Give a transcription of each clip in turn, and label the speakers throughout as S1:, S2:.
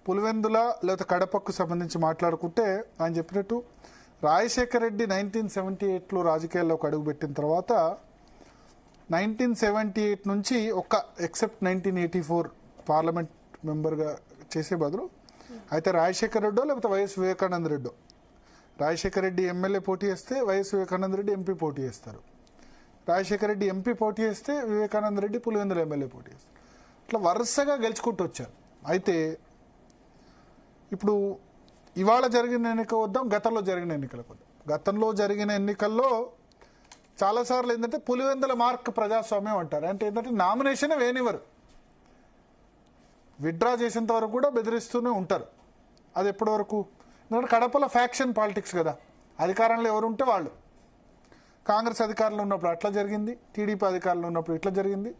S1: పులివెందుల లేదా కడపకు సంబంధించి మాట్లాడుకుంటే ఆయన చెప్పినట్టు రాజశేఖర రెడ్డి 1978లో రాజకీయాల్లోకి అడుగుపెట్టిన తర్వాత 1978 నుంచి ఎక్సెప్ట్ 1984 పార్లమెంట్ మెంబర్గా చేసే బదులు అయితే రాజశేఖర రెడ్డో లేకపోతే వైఎస్ వివేకానంద రెడ్డో, రాజశేఖర రెడ్డి ఎమ్మెల్యే పోటీ చేస్తే వైఎస్ వివేకానంద రెడ్డి ఎంపీ పోటీ చేస్తారు, రాజశేఖర రెడ్డి ఎంపీ పోటీ చేస్తే వివేకానంద రెడ్డి పులివెందుల ఎమ్మెల్యే పోటీ చేస్తారు. ఇట్లా వరుసగా గెలుచుకుంటూ వచ్చారు. అయితే ఇప్పుడు ఇవాళ జరిగిన ఎన్నిక వద్దాం, గతంలో జరిగిన ఎన్నికలకు వద్దాం. గతంలో జరిగిన ఎన్నికల్లో చాలాసార్లు ఏంటంటే పులివెందుల మార్క్ ప్రజాస్వామ్యం అంటారు. అంటే ఏంటంటే నామినేషన్ వేనివ్వరు, విత్డ్రా చేసేంత వరకు కూడా బెదిరిస్తూనే ఉంటారు. అది ఎప్పటి వరకు? ఎందుకంటే కడపలో ఫ్యాక్షన్ పాలిటిక్స్ కదా, అధికారంలో ఎవరు ఉంటే వాళ్ళు. కాంగ్రెస్ అధికారంలో ఉన్నప్పుడు అట్లా జరిగింది, టీడీపీ అధికారంలో ఉన్నప్పుడు ఇట్లా జరిగింది.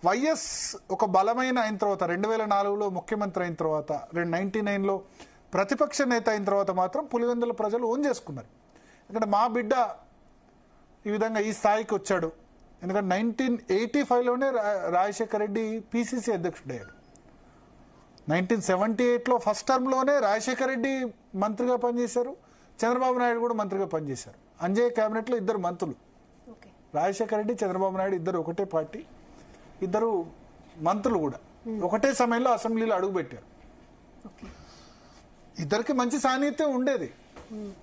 S1: వైఎస్ ఒక బలమైన అయిన తర్వాత 2004లో ముఖ్యమంత్రి అయిన తర్వాత 1999లో ప్రతిపక్ష నేత అయిన తర్వాత మాత్రం పులివెందుల ప్రజలు ఓన్ చేసుకున్నారు. ఎందుకంటే మా బిడ్డ ఈ విధంగా ఈ స్థాయికి వచ్చాడు. ఎందుకంటే 1985లోనే రాజశేఖర రెడ్డి పిసిసి అధ్యక్షుడయ్యాడు. 1978లో ఫస్ట్ టర్మ్లోనే రాజశేఖర రెడ్డి మంత్రిగా పనిచేశారు, చంద్రబాబు నాయుడు కూడా మంత్రిగా పనిచేశారు. అంజయ్య క్యాబినెట్లో ఇద్దరు మంత్రులు, రాజశేఖర రెడ్డి చంద్రబాబు నాయుడు ఇద్దరు ఒకటే పార్టీ, ఇద్దరు మంత్రులు కూడా ఒకటే సమయంలో అసెంబ్లీలో అడుగుపెట్టారు. ఇద్దరికి మంచి సాన్నిహిత్యం ఉండేది.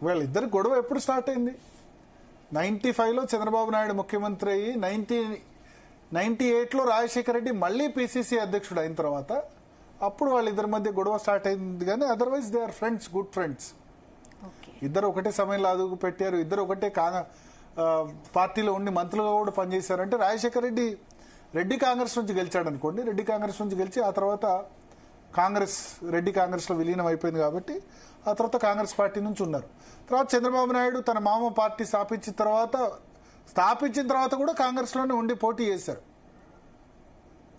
S1: వీళ్ళిద్దరు గొడవ ఎప్పుడు స్టార్ట్ అయింది? 95లో చంద్రబాబు నాయుడు ముఖ్యమంత్రి అయ్యి 98లో రాజశేఖర రెడ్డి మళ్ళీ పిసిసి అధ్యక్షుడు అయిన తర్వాత అప్పుడు వాళ్ళిద్దరి మధ్య గొడవ స్టార్ట్ అయింది. కానీ otherwise they are friends, good friends. ఇద్దరు ఒకటే సమయంలో అదుగు పెట్టారు, ఇద్దరు ఒకటే పార్టీలో ఉండి మంత్రులుగా కూడా పనిచేశారు. అంటే రాజశేఖర రెడ్డి కాంగ్రెస్ నుంచి గెలిచాడు అనుకోండి, రెడ్డి కాంగ్రెస్ నుంచి గెలిచి ఆ తర్వాత రెడ్డి కాంగ్రెస్లో విలీనం అయిపోయింది కాబట్టి ఆ తర్వాత కాంగ్రెస్ పార్టీ నుంచి ఉన్నారు. తర్వాత చంద్రబాబు నాయుడు తన మామ పార్టీ స్థాపించిన తర్వాత కూడా కాంగ్రెస్లోనే ఉండి పోటీ చేశారు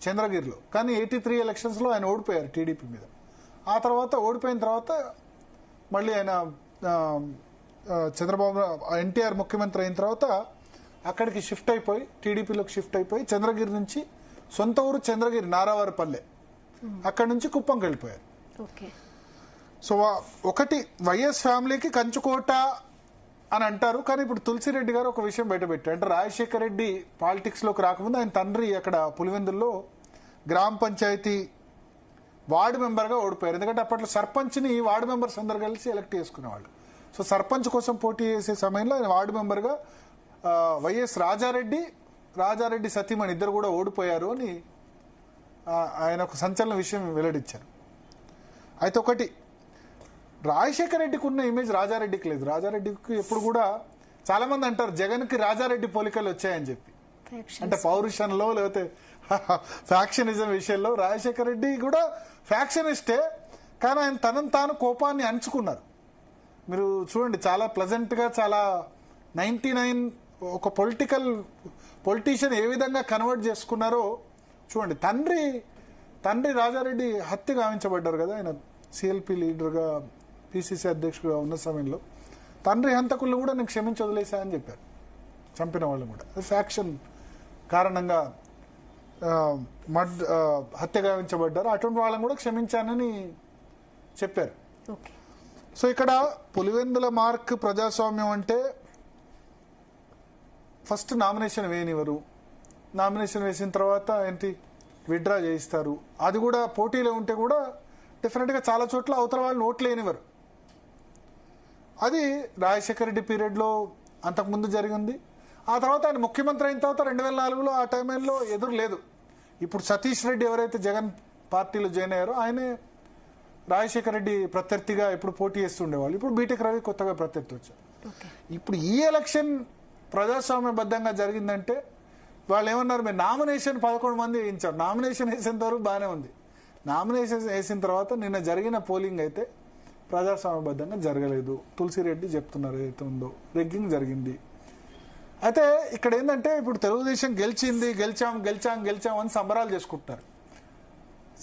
S1: చంద్రగిరిలో. కానీ 83 ఎలక్షన్స్లో ఆయన ఓడిపోయారు టీడీపీ మీద. ఆ తర్వాత ఓడిపోయిన తర్వాత మళ్ళీ ఆయన చంద్రబాబు ఎన్టీఆర్ ముఖ్యమంత్రి అయిన తర్వాత అక్కడికి షిఫ్ట్ అయిపోయి టీడీపీలోకి షిఫ్ట్ అయిపోయి చంద్రగిరి నుంచి సొంత ఊరు చంద్రగిరి నారావారిపల్లె, అక్కడి నుంచి కుప్పంకి వెళ్ళిపోయారు. సో ఒకటి వైఎస్ ఫ్యామిలీకి కంచుకోట అని అంటారు. కానీ ఇప్పుడు తులసిరెడ్డి గారు ఒక విషయం బయటపెట్టారు. అంటే రాజశేఖర రెడ్డి పాలిటిక్స్లోకి రాకముందు ఆయన తండ్రి అక్కడ పులివెందుల్లో గ్రామ పంచాయతీ వార్డు మెంబర్గా ఓడిపోయారు. ఎందుకంటే అప్పట్లో సర్పంచ్ని వార్డు మెంబర్స్ అందరు కలిసి ఎలక్ట్ చేసుకునేవాళ్ళు. సో సర్పంచ్ కోసం పోటీ చేసే సమయంలో ఆయన వార్డు మెంబర్గా వైఎస్ రాజారెడ్డి సతీమణి ఇద్దరు కూడా ఓడిపోయారు అని ఆయన ఒక సంచలన విషయం వెల్లడించారు. అయితే ఒకటి, రాజశేఖర రెడ్డికి ఉన్న ఇమేజ్ రాజారెడ్డికి లేదు. రాజారెడ్డికి ఎప్పుడు కూడా చాలా మంది అంటారు జగన్కి రాజారెడ్డి పోలికలు వచ్చాయని చెప్పి. అంటే పౌరుషంలో లేకపోతే ఫ్యాక్షనిజం విషయంలో రాజశేఖర రెడ్డి కూడా ఫ్యాక్షనిస్టే, కానీ ఆయన తనను తాను కోపాన్ని అంచుకున్నారు. మీరు చూడండి, చాలా ప్లెజెంట్గా, చాలా 99 ఒక పొలిటీషియన్ ఏ విధంగా కన్వర్ట్ చేసుకున్నారో చూడండి. తండ్రి రాజారెడ్డి హత్య గావించబడ్డారు కదా, ఆయన సిఎల్పి లీడర్గా పిసిసి అధ్యక్షుడిగా ఉన్న సమయంలో తండ్రి హంతకులు కూడా నేను క్షమించి వదిలేసా అని చెప్పారు, చంపిన వాళ్ళు కూడా. ఫ్యాక్షన్ కారణంగా హత్య గావించబడ్డారు, అటువంటి వాళ్ళని కూడా క్షమించానని చెప్పారు. సో ఇక్కడ పులివెందుల మార్క్ ప్రజాస్వామ్యం అంటే ఫస్ట్ నామినేషన్ వేయనివ్వరు, నామినేషన్ వేసిన తర్వాత విత్డ్రా చేయిస్తారు. అది కూడా పోటీలో ఉంటే కూడా డెఫినెట్గా చాలా చోట్ల అవతల వాళ్ళు ఓట్లు వేయనివ్వరు. అది రాజశేఖర రెడ్డి పీరియడ్లో అంతకుముందు జరిగింది. ఆ తర్వాత ఆయన ముఖ్యమంత్రి అయిన తర్వాత 2004లో ఆ టైంలో ఎదురు లేదు. ఇప్పుడు సతీష్ రెడ్డి ఎవరైతే జగన్ పార్టీలో జాయిన్ అయ్యారో ఆయనే రాజశేఖర రెడ్డి ప్రత్యర్థిగా ఇప్పుడు పోటీ చేస్తుండేవాళ్ళు. ఇప్పుడు బీటెక్ రవి కొత్తగా ప్రత్యర్థి వచ్చారు. ఇప్పుడు ఈ ఎలక్షన్ ప్రజాస్వామ్యబద్ధంగా జరిగిందంటే వాళ్ళు ఏమన్నారు, మేము నామినేషన్ 11 మంది వేయించారు. నామినేషన్ వేసేంత వరకు బాగానే ఉంది. నామినేషన్ వేసిన తర్వాత నిన్న జరిగిన పోలింగ్ అయితే ప్రజాస్వామ్యబద్ధంగా జరగలేదు. తులసిరెడ్డి చెప్తున్నారు ఏదైతే ఉందో రెగ్గింగ్ జరిగింది. అయితే ఇక్కడ ఏంటంటే ఇప్పుడు తెలుగుదేశం గెలిచాం అని సంబరాలు చేసుకుంటున్నారు.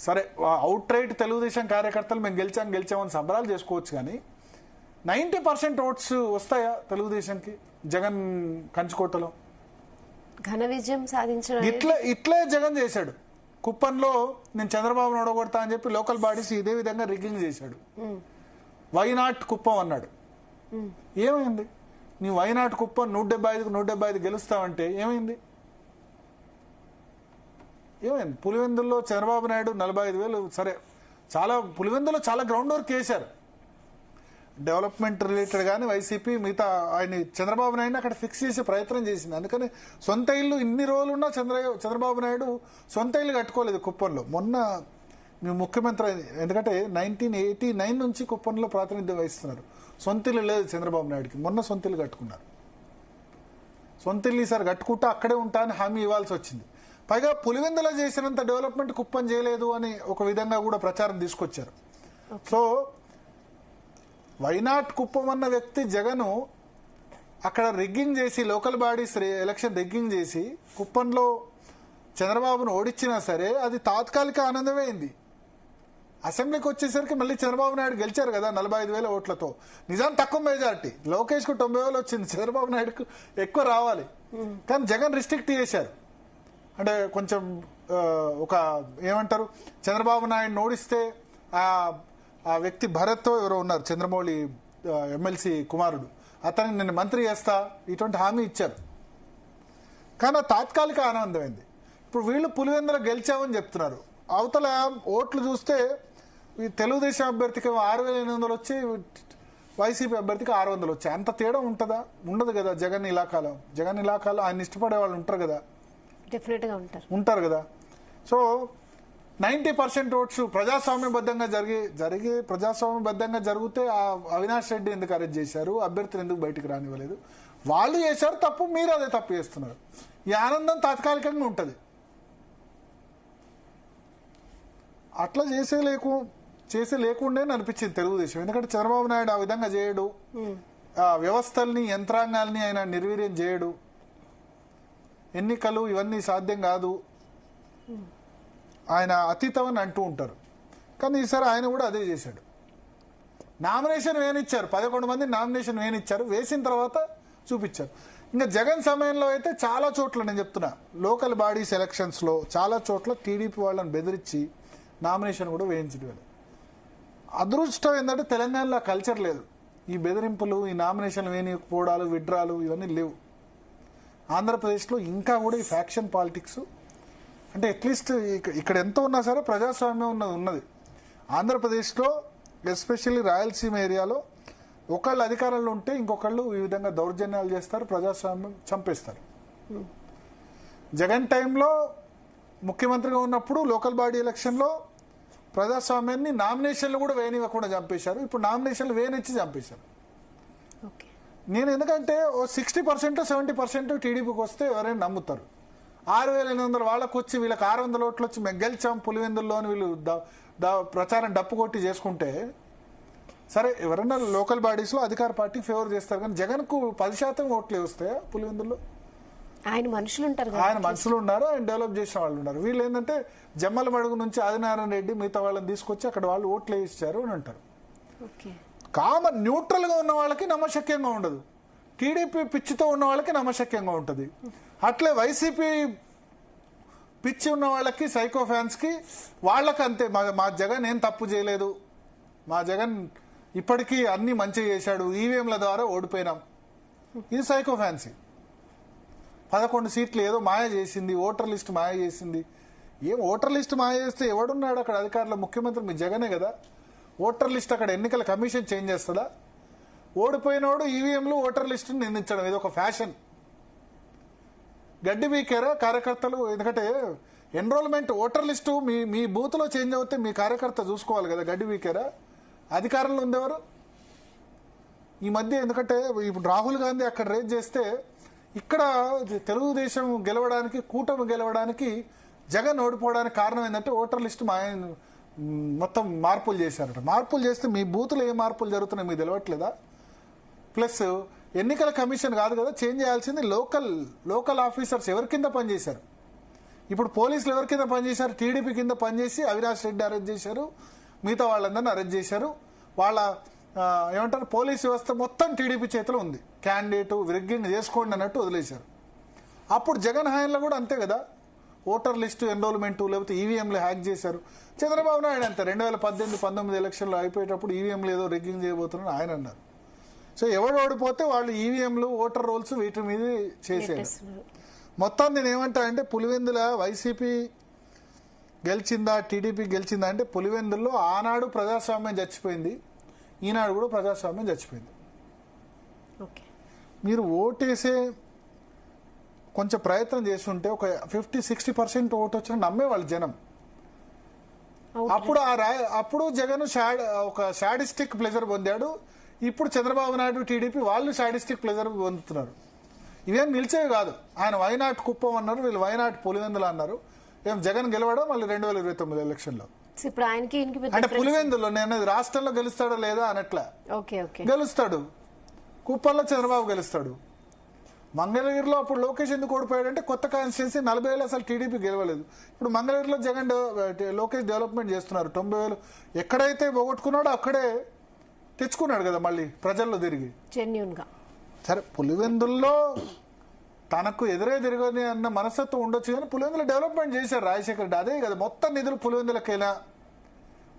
S1: సరే, అవుట్ రైట్ తెలుగుదేశం కార్యకర్తలు మేము గెలిచామని సంబరాలు చేసుకోవచ్చు, కానీ 90% ఓట్స్ వస్తాయా తెలుగుదేశంకి జగన్ కంచుకోటలో?
S2: ఘన విజయం సాధించడం
S1: ఇట్లే జగన్ చేశాడు. కుప్పంలో నేను చంద్రబాబును ఓడగొడతా అని చెప్పి లోకల్ బాడీస్ ఇదే విధంగా రిగ్గింగ్ చేశాడు. వైనాట్ కుప్పం అన్నాడు. ఏమైంది? నీ వైనాట్ కుప్పం 175 గెలుస్తావంటే ఏమైంది? పులివెందుల్లో చంద్రబాబు నాయుడు 45,000 సరే చాలా పులివెందులో చాలా గ్రౌండ్ వర్క్ చేశారు. డెవలప్మెంట్ రిలేటెడ్ కానీ వైసీపీ మిగతా ఆయన చంద్రబాబు నాయుడు అక్కడ ఫిక్స్ చేసే ప్రయత్నం చేసింది. అందుకని సొంత ఇల్లు ఇన్ని రోజులు ఉన్నా చంద్రబాబు నాయుడు సొంత ఇల్లు కట్టుకోలేదు కుప్పంలో. మొన్న మీ ముఖ్యమంత్రి ఎందుకంటే 1989 నుంచి కుప్పంలో ప్రాతినిధ్యం వహిస్తున్నారు. సొంత ఇల్లు లేదు చంద్రబాబు నాయుడుకి. మొన్న సొంత ఇల్లు కట్టుకున్నారు. సొంత ఇల్లు ఈసారి కట్టుకుంటా అక్కడే ఉంటా అని హామీ ఇవ్వాల్సి వచ్చింది. పైగా పులివెందులో చేసినంత డెవలప్మెంట్ కుప్పం చేయలేదు అని ఒక విధంగా కూడా ప్రచారం తీసుకొచ్చారు. సో వైనాట్ కుప్పం అన్న వ్యక్తి జగను అక్కడ రిగ్గింగ్ చేసి లోకల్ బాడీస్ ఎలక్షన్ రిగ్గింగ్ చేసి కుప్పంలో చంద్రబాబును ఓడించినా సరే అది తాత్కాలిక ఆనందమే అయింది. అసెంబ్లీకి వచ్చేసరికి మళ్ళీ చంద్రబాబు నాయుడు గెలిచారు కదా 45,000 ఓట్లతో. నిజాం తక్కువ మెజార్టీ, లోకేష్ కు 90,000 వచ్చింది, చంద్రబాబు నాయుడుకు ఎక్కువ రావాలి. కానీ జగన్ రిస్ట్రిక్ట్ చేశారు. అంటే కొంచెం ఒక ఏమంటారు, చంద్రబాబు నాయుడు ఓడిస్తే ఆ వ్యక్తి భరత్ ఎవరో ఉన్నారు, చంద్రమౌళి ఎమ్మెల్సీ కుమారుడు, అతన్ని నేను మంత్రి చేస్తా ఇటువంటి హామీ ఇచ్చారు. కానీ తాత్కాలిక ఆనందమైంది. ఇప్పుడు వీళ్ళు పులివెందులో గెలిచామని చెప్తున్నారు. అవతల ఓట్లు చూస్తే ఈ తెలుగుదేశం అభ్యర్థికి 6,800 వచ్చి వైసీపీ అభ్యర్థికి 600 వచ్చాయి. అంత తేడా ఉంటుందా? ఉండదు కదా. జగన్ ఇలాకాలో ఆయన ఇష్టపడే వాళ్ళు ఉంటారు కదా,
S2: డెఫినెట్గా
S1: ఉంటారు కదా. సో 90% ఓట్స్ ప్రజాస్వామ్యబద్ధంగా ప్రజాస్వామ్యబద్ధంగా జరిగితే అవినాష్ రెడ్డి ఎందుకు అరెస్ట్ చేశారు, అభ్యర్థిని ఎందుకు బయటకు రానివ్వలేదు? వాళ్ళు చేశారు తప్పు, మీరు అదే తప్పు చేస్తున్నారు. ఈ ఆనందం తాత్కాలికంగా ఉంటుంది. అట్లా చేసే లేకుండే అనిపించింది తెలుగుదేశం. ఎందుకంటే చంద్రబాబు నాయుడు ఆ విధంగా చేయడు, వ్యవస్థల్ని యంత్రాంగాల్ని ఆయన నిర్వీర్యం చేయడు, ఎన్నికలు ఇవన్నీ సాధ్యం కాదు, ఆయన అతీతం అని అంటూ ఉంటారు. కానీ ఈసారి ఆయన కూడా అదే చేశాడు. నామినేషన్ వేనిచ్చారు, 11 మంది నామినేషన్ వేనిచ్చారు, వేసిన తర్వాత చూపించారు. ఇంకా జగన్ సమయంలో అయితే చాలా చోట్ల నేను చెప్తున్నా లోకల్ బాడీస్ ఎలక్షన్స్ లో చాలా చోట్ల టీడీపీ వాళ్ళని బెదిరించి నామినేషన్ కూడా వేయించడం. అదృష్టం ఏంటంటే తెలంగాణలో కల్చర్ లేదు. ఈ బెదిరింపులు, ఈ నామినేషన్ వేయకపోవడాలు, విడ్రాలు ఇవన్నీ లేవు. ఆంధ్రప్రదేశ్లో ఇంకా కూడా ఈ ఫ్యాక్షన్ పాలిటిక్స్ అంటే అట్లీస్ట్ ఇక్కడ ఎంత ఉన్నా సరే ప్రజాస్వామ్యం ఉన్నది. ఆంధ్రప్రదేశ్లో ఎస్పెషల్లీ రాయలసీమ ఏరియాలో ఒకళ్ళు అధికారంలో ఉంటే ఇంకొకళ్ళు ఈ విధంగా దౌర్జన్యాలు చేస్తారు, ప్రజాస్వామ్యం చంపేస్తారు. జగన్ టైంలో ముఖ్యమంత్రిగా ఉన్నప్పుడు లోకల్ బాడీ ఎలక్షన్లో ప్రజాస్వామ్యాన్ని నామినేషన్లు కూడా వేయనివ్వకుండా చంపేశారు. ఇప్పుడు నామినేషన్లు వేయనిచ్చి చంపేశారు. నేను ఎందుకంటే 60% 70% టీడీపీకి వస్తే ఎవరైనా నమ్ముతారు. 6,800 వాళ్ళకు వచ్చి వీళ్ళకి 600 ఓట్లు వచ్చి మేము గెలిచాం పులివెందుల్లోని వీళ్ళు ప్రచారం డప్పు కొట్టి చేసుకుంటే సరే ఎవరైనా లోకల్ బాడీస్లో అధికార పార్టీ ఫేవర్ చేస్తారు. కానీ జగన్కు 10% ఓట్లే వస్తాయా పులివెందుల్లో?
S2: ఆయన మనుషులు
S1: ఉన్నారు, ఆయన డెవలప్ చేసిన వాళ్ళు ఉన్నారు. వీళ్ళు ఏంటంటే జమ్మల మడుగు నుంచి ఆదినారాయణ రెడ్డి మిగతా వాళ్ళని తీసుకొచ్చి అక్కడ వాళ్ళు ఓట్లు వేయించారు అని అంటారు. కామన్ న్యూట్రల్ గా ఉన్న వాళ్ళకి నమ్మశక్యంగా ఉండదు, టీడీపీ పిచ్చితో ఉన్న వాళ్ళకి నమ్మశక్యంగా ఉంటుంది. అట్లే వైసీపీ పిచ్చి ఉన్న వాళ్ళకి, సైకో ఫ్యాన్స్ కి వాళ్ళకి అంతే, మా జగన్ ఏం తప్పు చేయలేదు, మా జగన్ ఇప్పటికీ అన్ని మంచిగా చేశాడు, ఈవీఎంల ద్వారా ఓడిపోయినాం, ఇది సైకో ఫ్యాన్సీ. 11 సీట్లు ఏదో మాయ చేసింది, ఓటర్ లిస్ట్ మాయ చేసింది. ఏం ఓటర్ లిస్ట్ మాయ చేస్తే ఎవడున్నాడు అక్కడ అధికారులు? ముఖ్యమంత్రి మీ జగనే కదా. ఓటర్ లిస్ట్ అక్కడ ఎన్నికల కమిషన్ చేంజ్ చేస్తుందా? ఓడిపోయినోడు ఈవీఎంలు ఓటర్ లిస్టును నిందించడం ఇది ఒక ఫ్యాషన్. గడ్డి బీకేరా కార్యకర్తలు? ఎందుకంటే ఎన్రోల్మెంట్ ఓటర్ లిస్టు మీ బూత్ లో చేంజ్ అవుతే మీ కార్యకర్త చూసుకోవాలి కదా. గడ్డి బీకేరా? అధికారంలో ఉందేవారు ఈ మధ్య? ఎందుకంటే ఇప్పుడు రాహుల్ గాంధీ అక్కడ రేజ్ చేస్తే ఇక్కడ తెలుగుదేశం గెలవడానికి, కూటమి గెలవడానికి, జగన్ ఓడిపోవడానికి కారణం ఏంటంటే ఓటర్ లిస్టు మొత్తం మార్పులు చేశారట. మార్పులు చేస్తే మీ బూతులు ఏ మార్పులు జరుగుతున్నాయి మీకు తెలియట్లేదా? ప్లస్ ఎన్నికల కమిషన్ కాదు కదా చేంజ్ చేయాల్సింది, లోకల్ ఆఫీసర్స్ ఎవరి కింద పనిచేశారు. ఇప్పుడు పోలీసులు ఎవరి కింద పనిచేశారు? టీడీపీ కింద పనిచేసి అవినాష్ రెడ్డి అరెస్ట్ చేశారు, మిగతా వాళ్ళందరినీ అరెస్ట్ చేశారు. వాళ్ళ ఏమంటారు పోలీస్ వ్యవస్థ మొత్తం టీడీపీ చేతిలో ఉంది. క్యాండిడేట్ రిగ్గింగ్ చేసుకోండి అన్నట్టు వదిలేశారు. అప్పుడు జగన్ హయాంలో కూడా అంతే కదా, ఓటర్ లిస్టు ఎన్రోల్మెంట్ లేకపోతే ఈవీఎంలు హ్యాక్ చేశారు. చంద్రబాబు నాయుడు అంతే 2018-19 ఎలక్షన్లో అయిపోయేటప్పుడు ఈవీఎంలు ఏదో రిగ్గింగ్ చేయబోతున్నారని ఆయన అన్నారు. సో ఎవడు ఓడిపోతే వాళ్ళు ఈవీఎంలు ఓటర్ రోల్స్ వీటి మీద చేసేది. మొత్తం నేను ఏమంటా అంటే పులివెందుల వైసీపీ గెలిచిందా టీడీపీ గెలిచిందా అంటే పులివెందుల్లో ఆనాడు ప్రజాస్వామ్యం చచ్చిపోయింది, ఈనాడు కూడా ప్రజాస్వామ్యం చచ్చిపోయింది. మీరు ఓటేసే కొంచెం ప్రయత్నం చేస్తుంటే ఒక 50-60% ఓటు వచ్చినా నమ్మేవాళ్ళు జనం. అప్పుడు జగన్ ఒక శాడిస్టిక్ ప్లెజర్ పొందాడు. ఇప్పుడు చంద్రబాబు నాయుడు టీడీపీ వాళ్ళు శాడిస్టిక్ ప్లెజర్ పొందుతున్నారు. ఇవేం నిలిచేవి కాదు. ఆయన వైనాట్ కుప్పం అన్నారు, వీళ్ళు వైనాట్ పులివెందులు అన్నారు. ఏం జగన్ గెలవడం మళ్ళీ 2029 ఎలక్షన్లో.
S2: ఇప్పుడు ఆయనకి
S1: అంటే పులివెందులో నేను రాష్ట్రంలో గెలుస్తాడో లేదా అనట్లా, గెలుస్తాడు. కుప్పంలో చంద్రబాబు గెలుస్తాడు. మంగళగిరిలో అప్పుడు లోకేష్ ఎందుకు ఓడిపోయాడంటే కొత్త కాన్స్టిట్యున్సీ 40,000 అసలు టీడీపీ గెలవలేదు. ఇప్పుడు మంగళగిరిలో జగన్ లోకేష్ డెవలప్మెంట్ చేస్తున్నారు. 90,000 ఎక్కడైతే పోగొట్టుకున్నాడో అక్కడే తెచ్చుకున్నాడు కదా మళ్ళీ ప్రజల్లో తిరిగి. సరే పులివెందుల్లో తనకు ఎదురే తిరగని అన్న మనస్తత్వం ఉండొచ్చు కానీ పులివెందులు డెవలప్మెంట్ చేశారు రాజశేఖర రెడ్డి. అదే కదా మొత్తం నిధులు పులివెందులకైనా,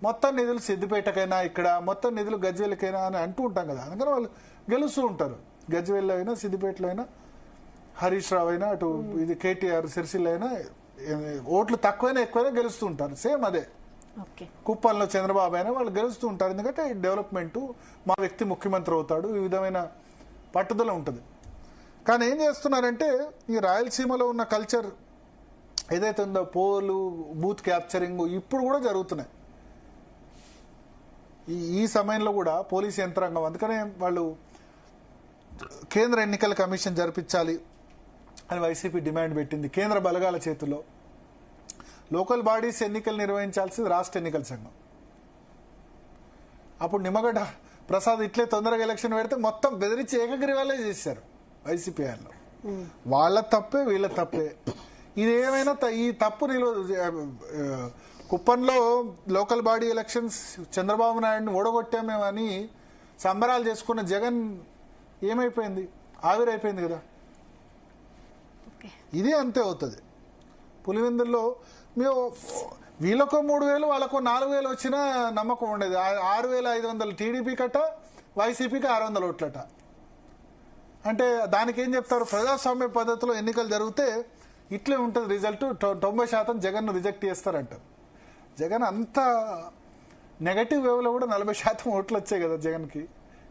S1: మొత్తం నిధులు సిద్దిపేటకైనా, ఇక్కడ మొత్తం నిధులు గజ్వేలకైనా అని అంటూ ఉంటాం కదా. అందుకని వాళ్ళు గెలుస్తూ ఉంటారు. గజ్వేల్లో అయినా సిద్దిపేటలో అయినా హరీష్ రావు అయినా అటు ఇది కేటీఆర్ సిరిసిల్ల అయినా ఓట్లు తక్కువైనా ఎక్కువైనా గెలుస్తూ ఉంటారు. సేమ్ అదే కుప్పంలో చంద్రబాబు అయినా వాళ్ళు గెలుస్తూ ఉంటారు. ఎందుకంటే డెవలప్మెంట్ మా వ్యక్తి ముఖ్యమంత్రి అవుతాడు, ఈ విధమైన పట్టుదల ఉంటుంది. కానీ ఏం చేస్తున్నారంటే ఈ రాయలసీమలో ఉన్న కల్చర్ ఏదైతే ఉందో పోలు బూత్ క్యాప్చరింగ్ ఇప్పుడు కూడా జరుగుతున్నాయి. ఈ సమయంలో కూడా పోలీస్ యంత్రాంగం అందుకనే వాళ్ళు కేంద్ర ఎన్నికల కమిషన్ జరిపించాలి అని వైసీపీ డిమాండ్ పెట్టింది. కేంద్ర బలగాల చేతుల్లో లోకల్ బాడీస్ ఎన్నికలు నిర్వహించాల్సింది రాష్ట్ర ఎన్నికల సంఘం. అప్పుడు నిమ్మగడ్డ ప్రసాద్ ఇట్లే తొందరగా ఎలక్షన్ పెడితే మొత్తం బెదిరించి ఏకగ్రీవాలే చేశారు వైసీపీ వాళ్ళు. వాళ్ళ తప్పే వీళ్ళ తప్పే. ఇది ఏమైనా ఈ తప్పు కుప్పంలో లోకల్ బాడీ ఎలక్షన్స్ చంద్రబాబు నాయుడిని ఓడగొట్టామేమని సంబరాలు చేసుకున్న జగన్ ఏమైపోయింది? ఆవిరైపోయింది కదా. ఇది అంతే అవుతుంది. పులివెందుల్లో వీళ్ళకో 3,000 వాళ్ళకో 4,000 వచ్చినా నమ్మకం ఉండేది. 6,500 టీడీపీ కట్ట, వైసీపీకి 600 ఓట్లట. అంటే దానికి ఏం చెప్తారు? ప్రజాస్వామ్య పద్ధతిలో ఎన్నికలు జరిగితే ఇట్లే ఉంటుంది రిజల్ట్. 90% జగన్ను రిజెక్ట్ చేస్తారంటారు. జగన్ అంత నెగటివ్ వేవ్లో కూడా 40% ఓట్లు వచ్చాయి కదా జగన్కి.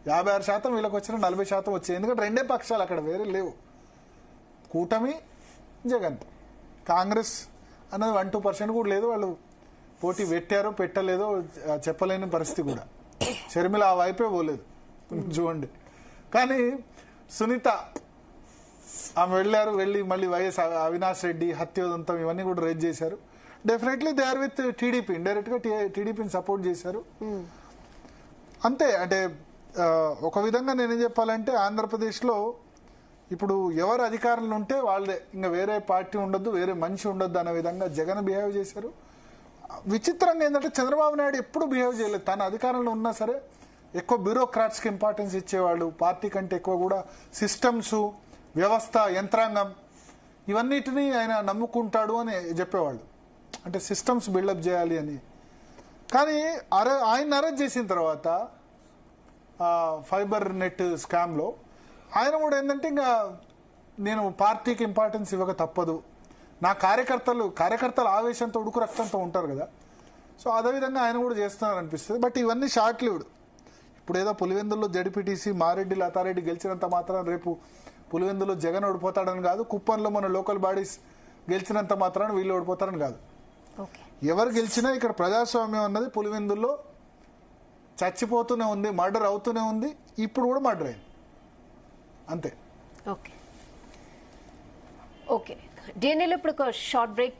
S1: 56% వీళ్ళకి వచ్చిన 40% వచ్చాయి. ఎందుకంటే రెండే పక్షాలు అక్కడ, వేరే లేవు. కూటమి, జగన్. కాంగ్రెస్ అన్నది 1-2% కూడా లేదు. వాళ్ళు పోటీ పెట్టారో పెట్టలేదో చెప్పలేని పరిస్థితి కూడా. షర్మిల ఆ వైపే పోలేదు చూడండి. కానీ సునీత ఆమె వెళ్ళి మళ్ళీ వైఎస్ అవినాష్ రెడ్డి హత్యోదంతం ఇవన్నీ కూడా రేజ్ చేశారు. Definitely they are with TDP, indirect గా టీడీపీని సపోర్ట్ చేశారు అంతే. అంటే ఒక విధంగా నేనేం చెప్పాలంటే ఆంధ్రప్రదేశ్లో ఇప్పుడు ఎవరు అధికారంలో ఉంటే వాళ్ళే, ఇంకా వేరే పార్టీ ఉండొద్దు, వేరే మనిషి ఉండొద్దు అనే విధంగా జగన్ బిహేవ్ చేశారు. విచిత్రంగా ఏంటంటే చంద్రబాబు నాయుడు ఎప్పుడు బిహేవ్ చేయలేదు. తన అధికారంలో ఉన్నా సరే ఎక్కువ బ్యూరోక్రాట్స్కి ఇంపార్టెన్స్ ఇచ్చేవాళ్ళు. పార్టీ కంటే ఎక్కువ కూడా సిస్టమ్స్, వ్యవస్థ, యంత్రాంగం ఇవన్నిటినీ ఆయన నమ్ముకుంటాడు అని చెప్పేవాళ్ళు. అంటే సిస్టమ్స్ బిల్డప్ చేయాలి అని. కానీ ఆయన అరెస్ట్ చేసిన తర్వాత ఫైబర్ నెట్ స్కామ్లో ఆయన కూడా ఏంటంటే ఇంకా నేను పార్టీకి ఇంపార్టెన్స్ ఇవ్వక తప్పదు, నా కార్యకర్తలు ఆవేశంతో ఉడుకు రక్తంతో ఉంటారు కదా. సో అదేవిధంగా ఆయన కూడా చేస్తున్నారు అనిపిస్తుంది. బట్ ఇవన్నీ షార్ట్ లివ్డ్. ఇప్పుడు ఏదో పులివెందుల్లో జడ్పీటీసీ మారెడ్డి లతారెడ్డి గెలిచినంత మాత్రం రేపు పులివెందులో జగన్ ఓడిపోతాడని కాదు, కుప్పంలో మన లోకల్ బాడీస్ గెలిచినంత మాత్రాన వీళ్ళు ఓడిపోతారని కాదు. ఎవరు గెలిచినా ఇక్కడ ప్రజాస్వామ్యం అన్నది పులివెందుల్లో చచ్చిపోతూనే ఉంది, మర్డర్ అవుతూనే ఉంది. ఇప్పుడు కూడా మర్డర్ అయింది అంతే.
S2: ఓకే, డిఎన్ఏలో ఇప్పుడు ఒక షార్ట్ బ్రేక్